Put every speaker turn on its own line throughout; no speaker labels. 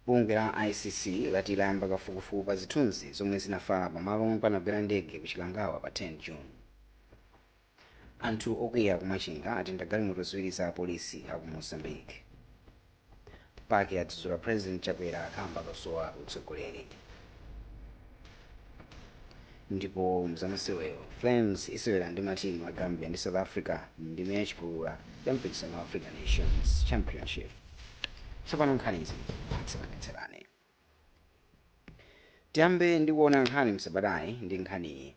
Bungwe la ICC lati layamba kafukufuku pa zithunzi zomwe zinafala pamalo omwe panagwera ndege ku Chikangawa pa 10 June. Anthu okwiya kumachinga atenda galimoto ziwiri za polisi aku Mozambique. Pake adzula President Chakwera akhamba kasowa utsogoleri. Ndipo mzamaseweyo Flames isewera ndi matimu a Gambia ndi South Africa ndime yachipulula ya mpikisano wa African Nations Championship. Tsopano nkhanizi tsakanetserane. Tiyambe ndi kuona nkhani msabatayi ndi nkhaniyi.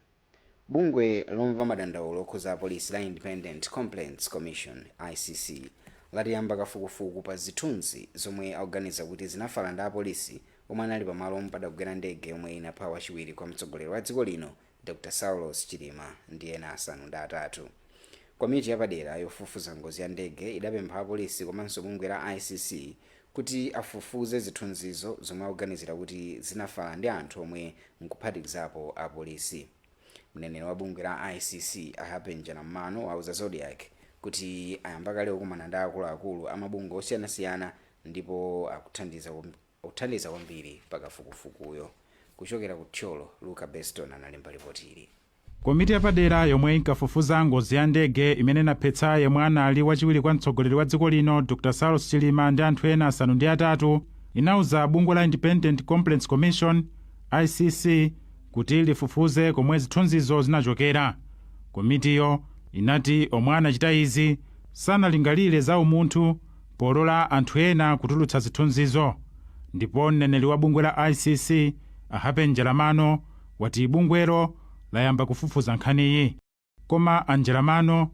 Bungwe lomva madandaulo okhuza polisi la Independent Complaints Commission ICC latiyamba kafukufuku pa zithunzi zomwe akuganiza kuti zinafala ndi apolisi omwe anali pamalo omwe padagwera ndege yomwe inapha wachiwiri kwa mtsogoleri wa dziko lino Dr. Saulos Chilima ndi ena asanu ndi atatu. Komiti yapadera yofufuza ngozi ya ndege idapempha apolisi komanso bungwe la ICC kuti afufuze zithunzizo zomwe akuganizira kuti zinafala ndi anthu omwe nkuphatikizapo apolisi. Mneneri wa bungwe la ICC Ahapenjana Mmano wauza Zodiac kuti ayamba kale kukumana ndi akuluakulu amabungwe osiyanasiyana ndipo akuthandiza kwambiri pakafukufukuyo. Kuchokera ku Tcholo, Luca Beston analemba ripoti ili.
Komiti yapadera yomwe inkafufuza ngozi ya ndege imene inaphetsa yemwe anali wachiwiri kwa mtsogoleri wa dziko lino Dr. Saulos Chilima ndi anthu ena asanu ndi atatu inauza bungwe la Independent Complaints Commission ICC kuti lifufuze komwe zithunzizo zinachokera. Komitiyo inati omwe anachita izi sanalingalire za umunthu polola anthu ena kutulutsa zithunzizo. Ndipo mneneri wa bungwe la ICC Ahapenjana Mmano wati bungwero layamba kufufuza nkhaniyi. Koma Anjelamano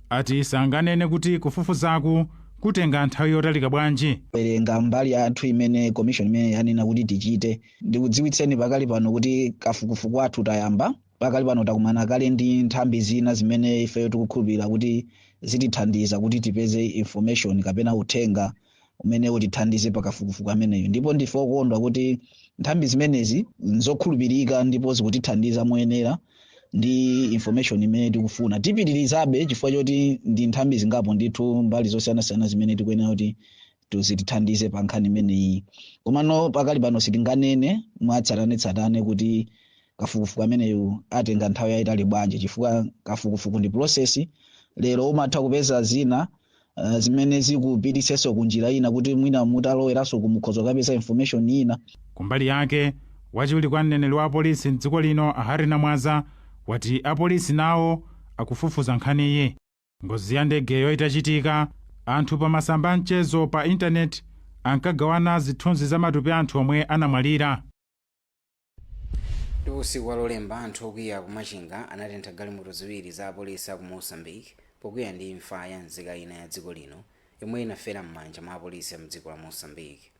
ati sanganene kuti kufufuzaku kutenga nthawi yotalika bwanji.
Perenga mbali ya anthu imene commission imene yanena kuti tichite ndikudziwitseni pakali pano kuti kafukufuku athu tayamba. Pakali pano takumana kale ndi nthambi zina zimene ife tikukhulupirira kuti zitithandiza kuti tipeze information kapena uthenga umene utithandize pakafukufuku ameneyo. Ndipo ndife okondwa kuti nthambi zimenezi nzokhulupirika ndipo zikutithandiza moyenera ndi information imene tikufuna. Tipitirizabe chifukwa choti ndi nthambi zingapo ndithu mbali zosiyanasiyana zimene tikuyenera kuti tuzitithandize pa nkhani imeneyi. Komano pakali pano sitinganene mwatsatanetsatane kuti kafukufuku ameneyo atenga nthawi yayitali bwanji chifukwa kafukufuku ndi process. Lero umatha kupeza zina zimene zikupitisenso kunjira ina kuti mwina mutaloweranso kumukhozo kapeza information ina.
Kumbali yake wachiwiri kwa mneneri wa polisi mdziko lino Harry Mwaza wati apolisi nawo akufufuza nkhaniyi. Ngozi ya ndegeyo itachitika anthu pa masamba amchezo pa internet ankagawana zithunzi za matupi anthu omwe anamwalira.
Ndipo usiku wa Lolemba anthu okwiya kumachinga anatentha galimoto ziwiri za apolisi aku Mozambique pokwiya ndi imfa ya nzika ina ya dziko lino yomwe inafera m'manja mwa apolisi a mdziko la Mozambique.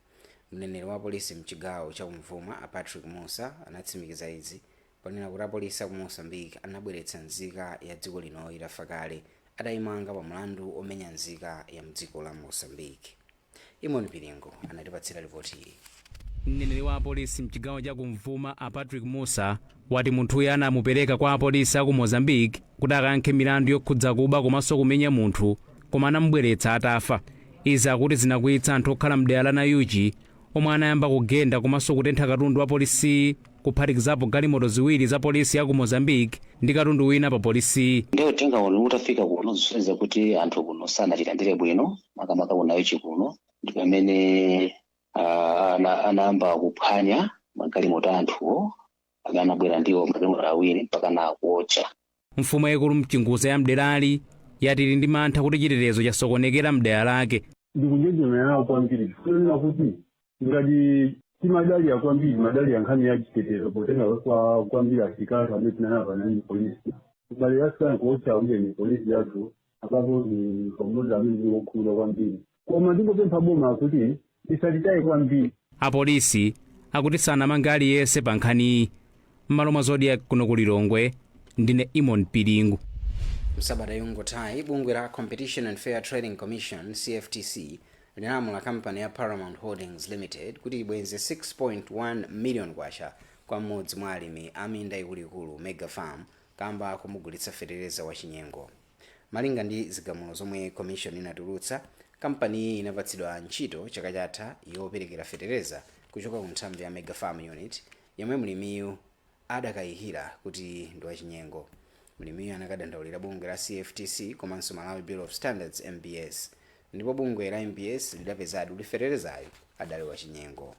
Mneneri wa polisi mchigawo cha kumvuma Patrick Musa anatsimikiza izi ponena kuti apolisi aku Mozambique anabweretsa nzika ya dziko lino itafa kale adayimanga pa mlandu omenya nzika ya mdziko la Mozambique. Imoni Piringo anatipatsira ripoti ili.
Mneneri wa polisi mchigawo cha kumvuma Patrick Musa wati munthuyo anamupereka kwa apolisi aku Mozambique kuti akayankhe milandu yokhudza kuba komanso kumenya munthu koma anamubweretsa atafa. Izi akuti zinakwiyitsa anthu okhala mdera la Nayuji omwe anayamba kugenda komanso kutentha katundu wa polisi kuphatikizapo galimoto ziwiri za polisi ya ku Mozambique ndi katundu wina pa polisi.
Ndio tenga wanu utafika kuno zisoneza kuti anthu kuno sana tilandire bwino makamaka ku Nayuji kuno ndipo amene anaamba kuphwanya magalimoto anthuwo akanabwera ndiwo magalimoto awiri mpaka na kuocha.
Mfumu yaikulu mchinguza ya mderali yatili ndi mantha kuti chitetezo chasokonekera mdera lake.
Ndikunjenjemera kwambiri kuona kuti ngati timadali ya kwambiri madali ya nkhani ya chitetezo potenga kwa kwambiri asikali amene tinanava ndi polisi. Bali yasika kuocha uje ni polisi yathu apapo ni pamoja amene wokhulwa kwambiri. Koma ndingopempha boma kuti isalitaya kwambiri.
Apolisi akuti sanamanga aliyense pa nkhaniyi. M'malo mwa Zodiac kuno ku Lilongwe ndine Imoni Piringo.
Msabata yungotayi bungwe la Competition and Fair Trading Commission CFTC linamula kampani ya Paramount Holdings Limited kuti ibwenze 6.1 million kwacha kwa mmodzi mwa alimi aminda ikuluikulu Mega Farm kamba kumugulitsa fetereza wa chinyengo. Malinga ndi zigamulo zomwe commission inatulutsa, kampani iyi inapatsidwa ntchito chaka chatha yoperekera fetereza kuchoka ku nthambi ya Mega Farm Unit yomwe mlimiyu adakayikira kuti ndi wachinyengo. Mlimiyu anakadandaulira bungwe la CFTC komanso Malawi Bureau of Standards MBS, ndipo bungwe la MBS lidapezadi kuti feterezayo adali wachinyengo.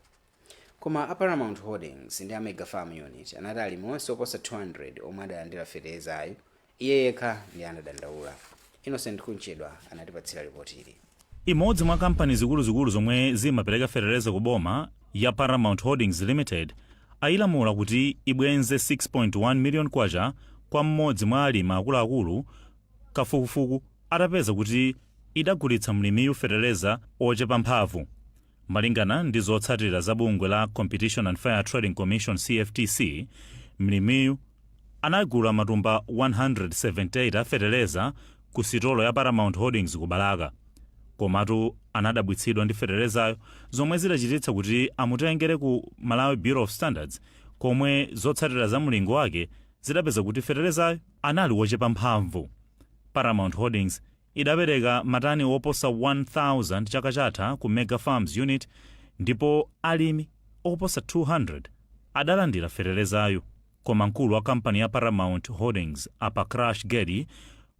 Koma a Paramount Holdings ndi a Mega Farm Unit anati alimi onse oposa 200 omwe adalandira feterezayo iye yekha ndi anadandaula. Innocent Kunchedwa anatipatsira ripoti ili.
Imodzi mwa kampani zikuluzikulu zomwe zimapereka fetereza ku boma ya Paramount Holdings Limited ayilamula kuti ibwenze 6.1 million kwacha kwa mmodzi mwa alimi akuluakulu kafukufuku atapeza kuti idagulitsa mlimiyu fetereza ochepa mphamvu. Malingana ndi zotsatira za bungwe la Competition and Fair Trading Commission CFTC, mlimiyu anagula matumba 178 fetereza ku sitolo ya Paramount Holdings ku Balaka. Komatu anadabwitsidwa ndi feterezayo zomwe zidachititsa kuti amutengere ku Malawi Bureau of Standards, komwe zotsatira za mlingo wake zidapeza kuti feterezayo anali wochepa mphamvu. Paramount Holdings idapereka matani oposa 1000 chaka chatha ku Mega Farms Unit, ndipo alimi oposa 200 adalandira feterezayo. Koma mkulu wa kampani ya Paramount Holdings apa Crash Gedi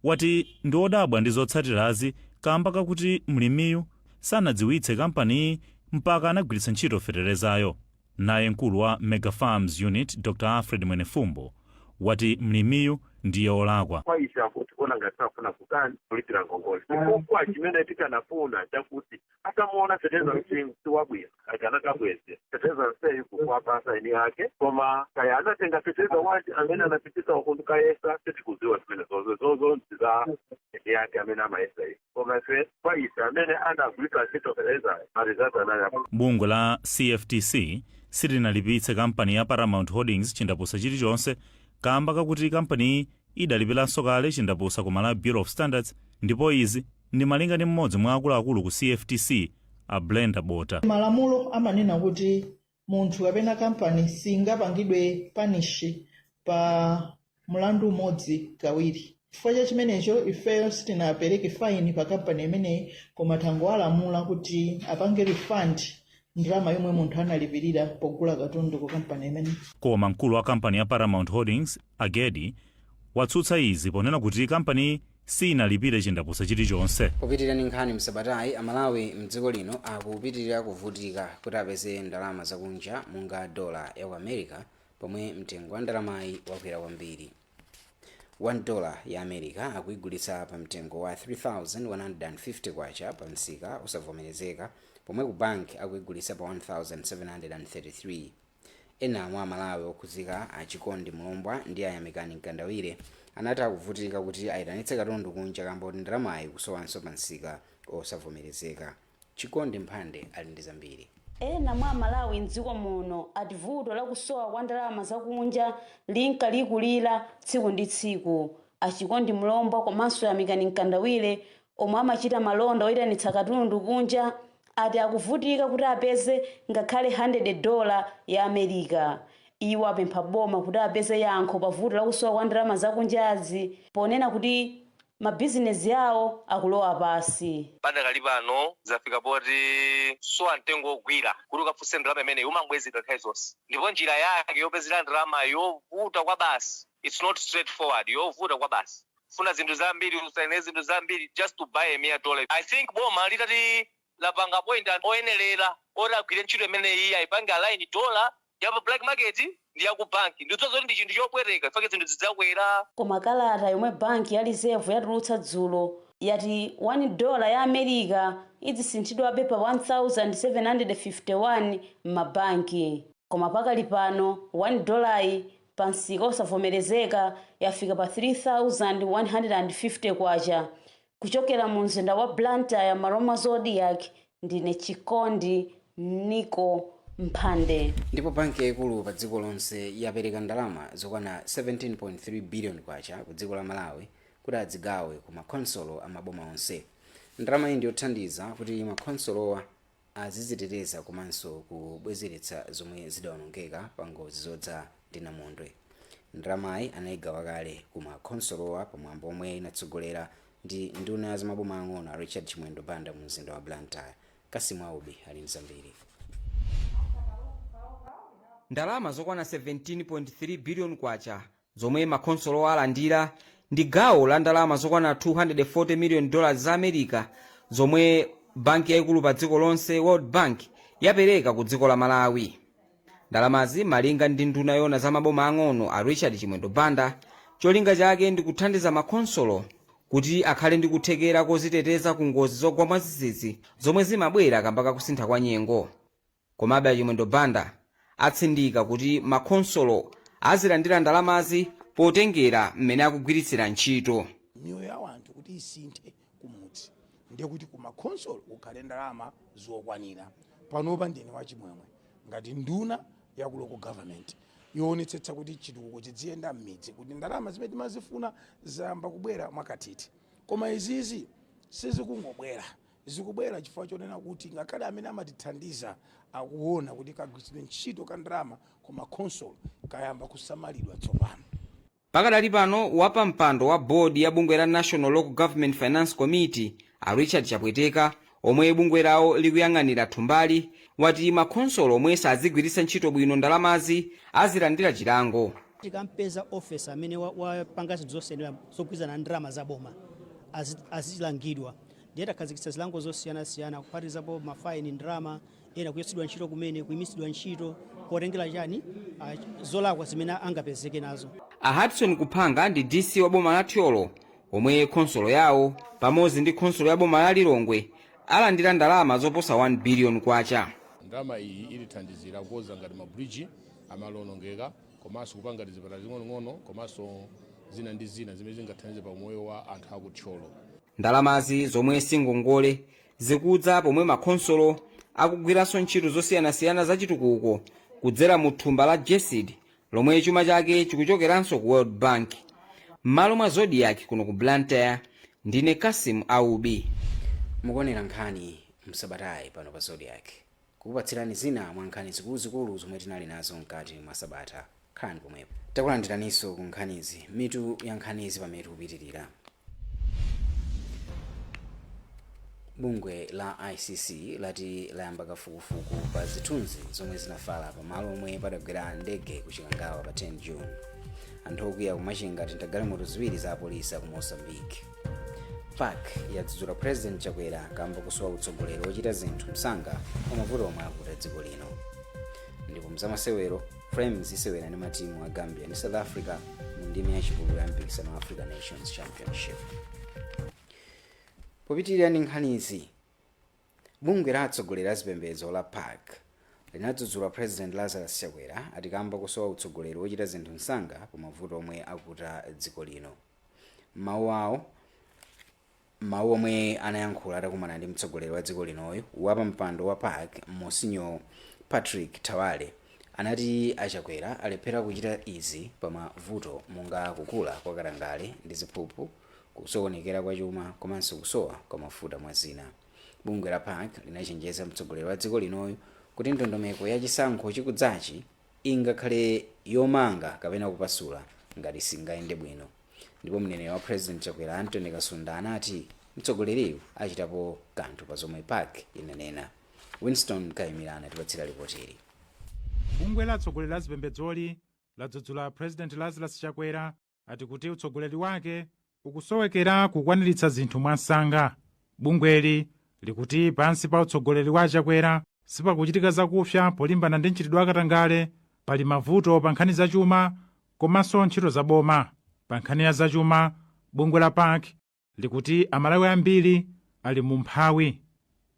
wati ndi odabwa ndi zotsatirazi kamba kakuti mlimiyu sanadziwitse kampani mpaka anagwiritsa ntchito feterezayo. Naye mkulu wa Mega Farms Unit Dr. Alfred Mwenefumbo wati mlimiyu ndiye olakwa.
Kwa isha kuti ona ngatafuna kukani kulipira ngongole. Kwa chimene tikanafuna chakuti atamuona fetereza mchingu wabwino akanaka bweze. Fetereza nseyi kukwa pasa ini yake koma kaya anatenga fetereza wati amene anapitisa wakunduka yesa teti kuziwa zimene zozo nziza ini yake amene amaesa hii. Koma fe kwa isha amene anagulika chito fetereza marizata naya.
Bungwe la CFTC silinalipitse kampani ya Paramount Holdings chindapusa chilichonse kamba kakuti kampani idalipiranso kale chindapusa ku Malawi Bureau of Standards, ndipo izi ndi malinga ndi mmodzi mwa akuluakulu ku CFTC a Blenda Bota.
Malamulo amanena kuti munthu kapena kampani singapangidwe panishi pa mulandu umodzi kawiri. Chifukwa cha chimenecho ifeyo sitinapereke faini pa kampani imeneyi, koma tangowalamula kuti apange refund ndalama yomwe munthu analipirira pogula katundu ku kampani imene.
Koma mkulu wa kampani ya Paramount Holdings Agedi watsutsa izi ponena kuti kampani sinalipire chindapusa chilichonse.
Kupitirira ndi nkhani msabatayi, Amalawi mdziko lino akupitirira kuvutika kuti apeze ndalama zakunja monga dola ya ku America, pomwe mtengo wa ndalamayi wakwera kwambiri. $1 ya America akuigulitsa pa mtengo wa 3,150 kwacha pa msika usavomerezeka, pomwe ku bank akuigulitsa pa 1,733. Ena mwa Amalawi okhuzika achikondi Mlombwa ndi ayamikani Mkandawire anati akuvutika kuti ayitanitse katundu kunja kamba kuti ndalamayi kusowanso pa msika osavomerezeka. Chikondi Mphande ali ndi zambiri.
Ena mwa Malawi mdziko muno ati vuto lakusowa kwa ndalama zakunja linka likulira tsiku ndi tsiku. Achikondi Mlombwa komanso ayamikani Mkandawire omwe amachita malonda oyitanitsa katundu kunja ati akuvutika kuti apeze ngakhale $100 ya America. Iwo apempha boma kuti apeze yankho pa vuto lakusowa kwa ndalama zakunjazi ponena kuti mabizinesi yawo akulowa pasi.
Padakali pano zafika poti sowa mtengo ogwira kuti ukafunse ndalama imene umangwezedwa nthawi zonse, ndipo njira yake yopezera ndalama yovuta kwa basi. It's not straightforward, yovuta kwa basi. Funa zinthu zambiri, usaine zinthu zambiri just to buy a mere dollar. I think boma litati lapanga point oyenelera oti agwire ntchito imene iyi ayipange align dollar yapa black market ndi ya ku banki. Ndizozoti ndi chinthu chobwereka fake zinthu zidzakwera.
Koma kalata yomwe banki ya Reserve yatulutsa dzulo yati $1 ya America idzisinthidwabe pa 1,751 m'mabanki. Koma pakali pano $1 pa msika osavomerezeka yafika pa 3,150 kwacha. Kuchokera mu mzinda wa Blantyre Maroma Zodiac, ndine Chikondi Niko Mphande.
Ndipo banki yaikulu pa dziko lonse yapereka ndalama zokwana 17.3 billion kwacha ku dziko la Malawi kuti adzigawe ku makonsolo amaboma onse. Ndalama iyi ndiyothandiza kuti makonsolowa aziziteteza komanso kubwezeretsa zomwe zidawonongeka pa ngozi zodza ndi namondwe. Ndalamayi anayigawa kale ku makonsolowa pamwambo omwe inatsogolera ndi nduna ya zamaboma ang'ono Richard Chimwendo Banda mu mzinda wa Blantyre. Kasimu Aubi ali ndi zambiri.
ndalama zokwana 17.3 biliyoni kwacha zomwe makhonsolo alandira ndi gawo la ndalama zokwana $240 miliyoni za America zomwe banki yaikulu pa dziko lonse World Bank yapereka ku dziko la Malawi. ndalamazi malinga ndi nduna yona za maboma ang'ono a Richard Chimwendo Banda cholinga chake ndi kuthandiza makhonsolo kuti akhale ndi kuthekera koziteteza ku ngozi zogwa mwadzidzidzi zomwe zimabwera kamba ka kusintha kwa nyengo. Komabe Chimwendo Banda atsindika kuti makhonsolo azilandira ndalamazi potengera mmene akugwiritsira ntchito.
Miyoyo ya anthu kuti isinthe kumudzi ndiye kuti kumakhonsolo ukhale ndalama zokwanira. Panopa ndine wachimwemwe ngati nduna ya ku local government yonetsetsa kuti chitukuko chiziyenda m'midzi kuti ndalama zimene timazifuna zayamba kubwera mwakathithi. Koma izizi sizikungobwera, zikubwera chifukwa chonena kuti ngakhale amene amatithandiza akuona kuti kagwiritsidwe ntchito ka ndalama koma khonsolo kayamba kusamalidwa tsopano.
Pakadali pano wapa mpando wa bodi ya bungwe la National Local Government Finance Committee a Richard Chapweteka omwe bungwe lawo likuyang'anira thumbali wati makhonsolo omwe sazigwiritsa ntchito bwino ndalamazi azilandira chilango.
Tikampeza officer amene wapanga zosenera zogwirizana ndalama za boma azilangidwa ndiye takhazikitsa zilango zosiyanasiyana kuphatikizapo mafaini ndalama ena kuyatsidwa ntchito kumene kuyimitsidwa ntchito potengera chani zolakwa zimene angapezeke nazo.
A Hudson Kuphanga ndi DC wa boma la Thyolo omwe khonsolo yawo pamodzi ndi khonsolo ya boma la Lilongwe alandira ndalama zoposa 1 biliyoni kwacha.
Ndalama iyi ilithandizira kukonza ngati mabridge amalonongeka komanso kupanga zipatala zing'onong'ono komanso zina ndi zina zimene zingathandize pa moyo wa anthu aku Thyolo.
Ndalamazi zomwe singongole zikudza pomwe makhonsolo akugwiranso ntchito zosiyanasiyana za chitukuko kudzera mu thumba la JESID lomwe chuma chake chikuchokeranso ku World Bank. M'malo mwa Zodiac kuno ku Blantyre ndine Kasim Aubi.
Mukuonera nkhani msabatayi pano pa Zodiac kukupatsirani zina mwa nkhani zikuluzikulu zomwe tinali nazo mkati mwa sabata. Khalani pomwepo takulandiraninso ku nkhanizi. Mitu ya nkhanizi pamene kupitirira. Bungwe la ICC lati layamba kafukufuku pa zithunzi zomwe zinafala pamalo omwe padagwera ndege ku Chikangawa pa 10 June. Anthu okwiya kumachinga galimoto ziwiri za apolisi ku Mozambique. PAC yadzudzula President Chakwera kamba kusowa utsogoleri wochita zinthu msanga pamavuto omwe akuta dziko lino. Ndipo mzamasewero Frames isewera ndi matimu a Gambia ndi South Africa mu ndime yachikulu ya mpikisano wa African Nations Championship. Popitirira ndi nkhanizi, bungwe la atsogoleri a zipembedzo la PAC linadzudzula President Lazarus Chakwera ati kamba kusowa utsogoleri wochita zinthu msanga pamavuto omwe akuta dziko lino. Mawu omwe anayankhula atakumana ndi mtsogoleri wa dziko linoyo wapa mpando wa PAC Monsignor Patrick Tawale anati Chakwera alephera kuchita izi pamavuto monga kukula kwa katangale ndi ziphuphu, kusokonekera kwa chuma komanso kusowa kwa mafuta mwa zina. Bungwe la PAC linachenjeza mtsogoleri wa dziko linoyo kuti ndondomeko ya chisankho chikudzachi ingakhale yomanga kapena kupasula ngati singayende bwino. Ndipo mneneri wa President Chakwera Anthony Kasunda anati mtsogoleriyo achitapo kanthu pa zomwe PAC inanena. Winston Kayimira atipatsira ripoti.
Bungwe la atsogoleri a zipembedzoli ladzudzula President Lazarus Chakwera ati kuti utsogoleri wake ukusowekera kukwaniritsa zinthu mwansanga. Bungweli likuti pansi pa utsogoleri wa Chakwera sipakuchitika zakupsa polimbana ndi mchitidwe akatangale, pali mavuto pa nkhani zachuma komanso ntchito za boma. Pa nkhani ya zachuma, bungwe la PAC likuti amalawi ambiri ali mu mphawi.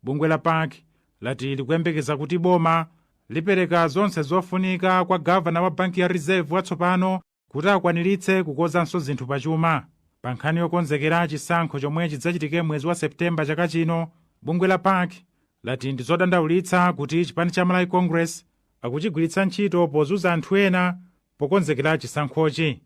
Bungwe la PAC lati likuyembekeza kuti boma lipereka zonse zofunika kwa gavana wa banki ya Reserve watsopano kuti akwaniritse kukozanso zinthu pachuma. Pa nkhani yokonzekera chisankho chomwe chidzachitike mwezi wa Septemba chaka chino, bungwe la PAC lati ndi zodandaulitsa kuti chipani cha Malawi Congress akuchigwiritsa ntchito pozunza anthu ena pokonzekera chisankhochi.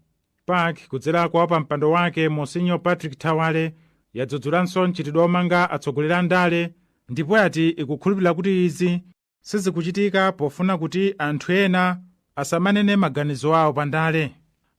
PAC kudzera kwa wapa mpando wake Monsignor Patrick Tawale yadzudzulanso mchitidwe omanga atsogoleri a ndale, ndipo yati ikukhulupirira kuti izi sizikuchitika pofuna kuti anthu ena asamanene maganizo awo pa ndale.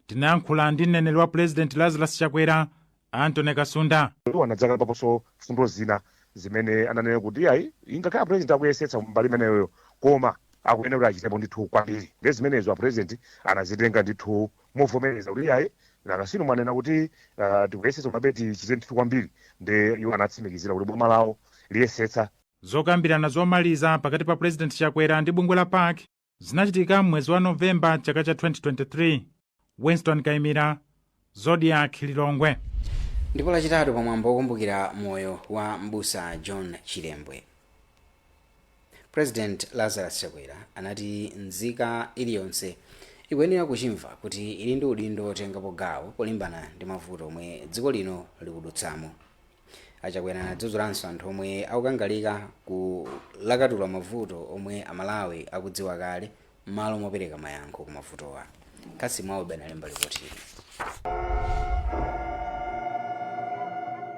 Tinayankhula ndi mneneri wa President Lazarus Chakwera Anthony Kasunda.
Wanadzaka paponso fundo zina zimene ananena kuti ayi ingakhala president akuyesetsa mbali imeneyo koma akuyenera kuti achitepo ndithu kwambiri. Ngezimenezo apresident anazitenga ndithu movomereza kuti yayi nakasino mwanena kuti tikuyesesa kuti tichite ndithu kwambiri, nde iwo anatsimikizira kuti boma lawo liyesetsa.
Zokambirana zomaliza pakati pa President Chakwera ndi bungwe la PAC zinachitika mwezi wa Novemba chaka cha 2023. Winston Kaimira, Zodiac Lilongwe.
Ndipo lachitatu pamwambo wokumbukira moyo wa m'busa John Chilembwe. President Lazarus Chakwera anati nzika iliyonse ikuyenera kuchimva kuti ili ndi udindo otengapo gawo polimbana ndi mavuto omwe dziko lino likudutsamo. Achakwera anadzudzula anthu omwe akukangalika kulakatula mavuto omwe Amalawi akudziwa kale m'malo mopereka mayankho ku mavutowa. Kasimu Aube analemba ripoti.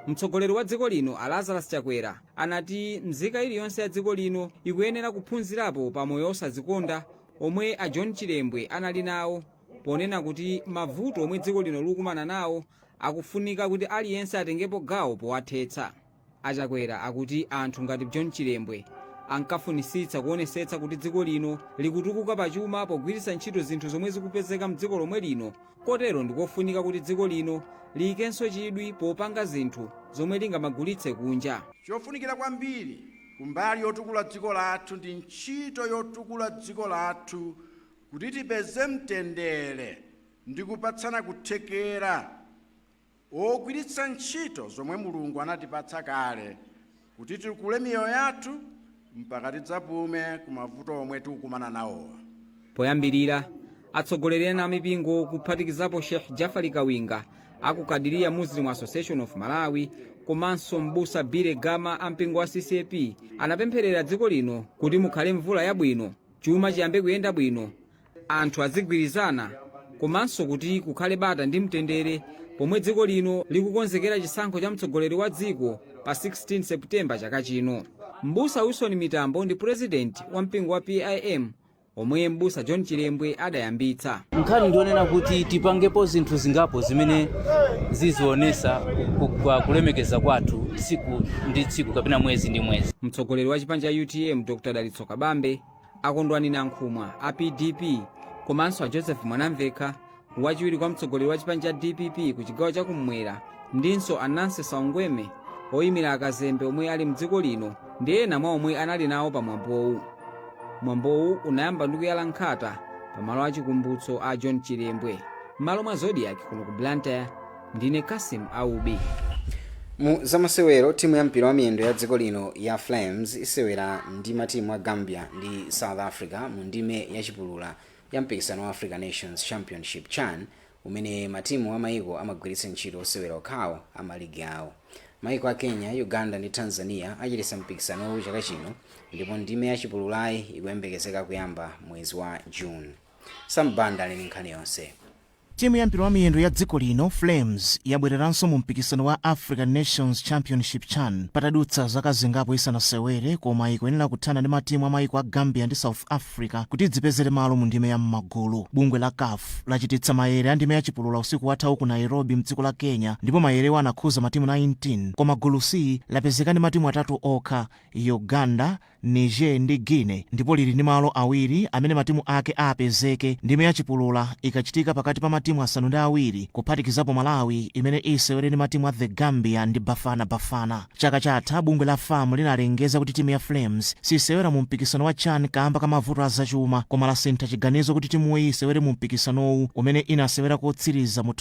mtsogoleri wa dziko lino Lazarus Chakwera anati nzika iliyonse ya dziko lino ikuyenera kuphunzirapo pa moyo osadzikonda omwe a John Chilembwe anali nawo, ponena kuti mavuto omwe dziko lino likumana nawo akufunika kuti aliyense atengepo gawo powathetsa. Achakwera akuti anthu ngati John Chilembwe ankafunisitsa kuonesetsa kuti dziko lino likutukuka pachuma pogwiritsa ntchito zinthu zomwe zikupezeka mdziko lomwe lino, kotero ndikofunika kuti dziko lino liyikenso chidwi popanga zinthu zomwe lingamagulitse kunja.
Chofunikira kwambiri kumbali yotukula dziko lathu ndi ntchito yotukula dziko lathu kuti tipeze mtendere ndi kupatsana kuthekera ogwiritsa ntchito zomwe Mulungu anatipatsa kale kuti tikule miyoyo yathu mpaka tidzapume ku mavuto omwe tikukumana nawo.
Poyambirira atsogoleri ena amipingo kuphatikizapo Sheikh Jafari Kawinga akukadiria Muslim Association of Malawi komanso m'busa Bire Gama ampingo wa CCP anapempherera dziko lino kuti mukhale mvula yabwino, chuma chiyambe kuyenda bwino, anthu azigwirizana, komanso kuti kukhale bata ndi mtendere pomwe dziko lino likukonzekera chisankho cha mtsogoleri wa dziko pa 16 Septemba chaka chino. M'busa Wilson Mitambo ndi president wa mpingo wa PIM omwe m'busa John Chilembwe adayambitsa.
Nkhani ndionena kuti tipangepo zinthu zingapo zimene zizionesa kulemekeza kwathu tsiku ndi tsiku kapena mwezi ndi mwezi.
Mtsogoleri wa chipani cha UTM Dr. Dalitso Kabambe akondwani na nkhumwa a PDP komanso a Joseph Mwanamveka, wachiwiri kwa mtsogoleri wa chipani cha DPP ku chigawo cha kumwera, ndinso Anansi Saungweme oyimira akazembe omwe ali mdziko lino ndi ena mwa omwe anali nawo pa mwambowu. Mwambowu unayamba ndi kuyala nkhata pamalo achikumbutso a John Chilembwe. Malo mwa Zodiac kuno ku Blantyre, ndine Kasim Aubi.
Mu zamasewero timu ya mpira wa miyendo ya dziko lino ya Flames isewera ndi matimu a Gambia ndi South Africa mu ndime yachipulula ya mpikisano wa African Nations Championship CHAN umene matimu amayiko amagwiritsa ntchito osewera okhawo amaligi awo. Mayiko a Kenya, Uganda ndi Tanzania achitisa mpikisanowu chaka chino ndipo ndime yachipululayi ikuyembekezeka kuyamba mwezi wa June. Sambanda ali nkhani yonse.
Timu ya mpira wa miyendo ya dziko lino Flames yabwereranso mu mpikisano wa African Nations Championship CHAN patadutsa zaka zingapo isanasewere, koma ikuyenera kuthana ndi matimu a mayiko a Gambia ndi South Africa kuti dzipezere malo mu ndime ya m'magulu. Bungwe la CAF lachititsa mayere a ndime yachipulula usiku wathawu ku Nairobi mdziko la Kenya, ndipo mayerewo anakhuza matimu 19, koma gulu C lapezeka ndi matimu atatu okha: Uganda, Niger ndi Guinea, ndipo lili ndi malo awiri amene matimu ake apezeke ndime yachipulula ikachitika pakati pa matimu asanu ndi awiri kuphatikizapo Malawi imene isewere ndi matimu a The Gambia ndi Bafana. Chaka chatha bungwe la FAM linalengeza kuti timu ya Flames sisewera mu mpikisano wa CHAN kamba ka mavuto azachuma, koma lasintha chiganizo kuti timuyi isewere mu mpikisanowu umene inasewera kotsiriza mu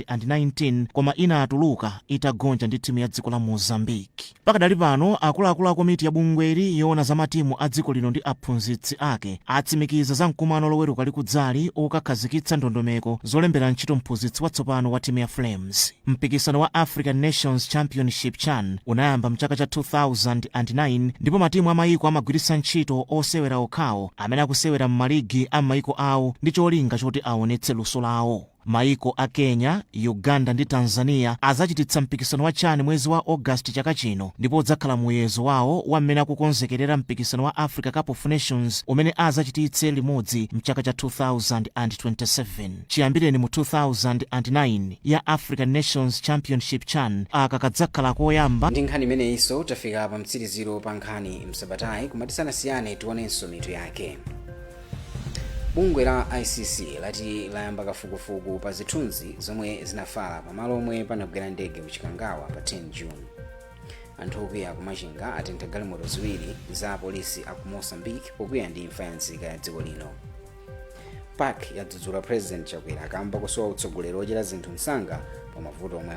2019 koma inatuluka itagonja ndi timu ya dziko la Mozambique. Pakadali pano akuluakulu a komiti ya bungweri yoona za matimu a dziko lino ndi aphunzitsi ake atsimikiza za mkumano loweruka likudzali okakhazikitsa ndondomeko zolembera ntchito mphunzitsi watsopano wa timu ya Flames. Mpikisano wa African Nations Championship CHAN unayamba mchaka cha 2009 ndipo matimu amayiko amagwiritsa ntchito osewera okhawo amene akusewera m'maligi a mayiko awo ndi cholinga choti aonetse luso lawo. Mayiko a Kenya, Uganda ndi Tanzania azachititsa mpikisano wa CHAN mwezi wa August chaka chino, ndipo udzakhala muyezo wawo wamene akukonzekerera mpikisano wa Africa Cup of Nations umene azachititse limodzi mchaka cha 2027. Chiyambireni mu 2009 ya African Nations Championship CHAN akakadzakhala koyamba.
Ndi nkhani imeneyinso tafika pa mtsiriziro pa nkhani msabatayi, kumatisanasiyane tionenso mitu yake. bungwe la ICC lati layamba kafukufuku pa zithunzi zomwe zinafala pamalo omwe panagwera ndege kuchikangawa pa 10 June. Anthu okwiya kumachinga atentha galimoto ziwiri za polisi aku Mozambique pokwiya ndi imfa ya nzika ya dziko lino. PAC yadzudzula President Chakwera akamba kusowa utsogoleri ochita zinthu msanga pa mavuto omwe